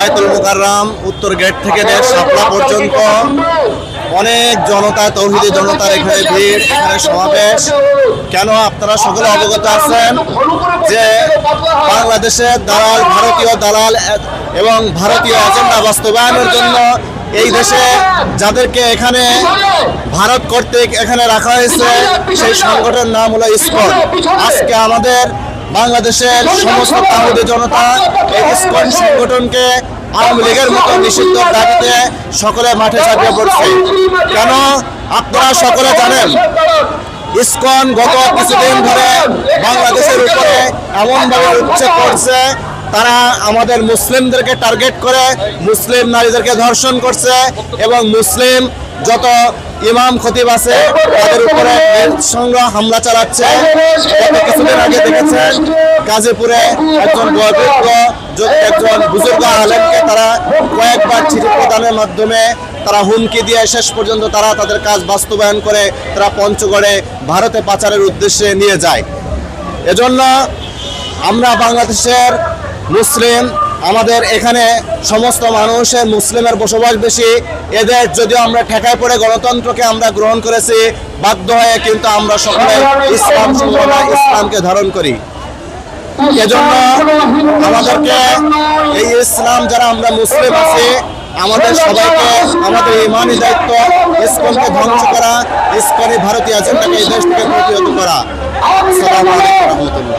বায়তুল মুকাররম উত্তর গেট থেকে শাপলা পর্যন্ত অনেক জনতা, তৌহিদি জনতার এখানে ভিড়, এখানে সমাবেশ। কেন আপনারা সকলে অবগত আছেন যে বাংলাদেশের দালাল, ভারতীয় দালাল এবং ভারতীয় এজেন্ডা বাস্তবায়নের জন্য এই দেশে যাদেরকে এখানে ভারত কর্তৃক এখানে রাখা হয়েছে সেই সংগঠনের নাম হলো ইসকন। আজকে আমাদের বাংলাদেশের সমস্ত তাহুদি জনতা এই ইসকন সংগঠনকে আওয়ামী লীগের মতো নিষিদ্ধ দাবিতে সকলে মাঠে ঝাঁপিয়ে পড়ছে। কেন আপনারা সকলে জানেন, ইসকন গত কিছুদিন ধরে বাংলাদেশের উপরে এমনভাবে উচ্ছেদ করছে, তারা আমাদের মুসলিমদেরকে টার্গেট করে মুসলিম নারীদেরকে ধর্ষণ করছে এবং মুসলিম যত ইমাম খতিব আছে তাদের উপরে সংগ্রহ হামলা চালাচ্ছে। গত কিছুদিন আগে দেখেছেন গাজীপুরে একজন বয়োবৃদ্ধ একজন বুজুর্গ আলেমকে তারা কয়েকবার চিঠি প্রদানের মাধ্যমে তারা হুমকি দিয়ে শেষ পর্যন্ত তারা তাদের কাজ বাস্তবায়ন করে তারা পঞ্চগড়ে ভারতে পাচারের উদ্দেশ্যে নিয়ে যায়। এজন্য আমরা বাংলাদেশের মুসলিম, আমাদের এখানে সমস্ত মানুষের মুসলিমের বসবাস বেশি, এদের যদিও আমরা ঠেকায় পড়ে গণতন্ত্রকে আমরা গ্রহণ করেছি বাধ্য হয়ে, কিন্তু আমরা সকলে ইসলামকে ধারণ করি। এজন্য আমাদেরকে এই ইসলাম যারা আমরা মুসলিম আছি আমাদের সবাইকে আমাদের ইমানি দায়িত্ব ইসকনকে ধ্বংস করা, ইসকনি ভারতীয় এজেন্ডাকে এই দেশ থেকে প্রতিহত করা। আসসালামু আলাইকুম ওয়া রাহমাতুল্লাহ।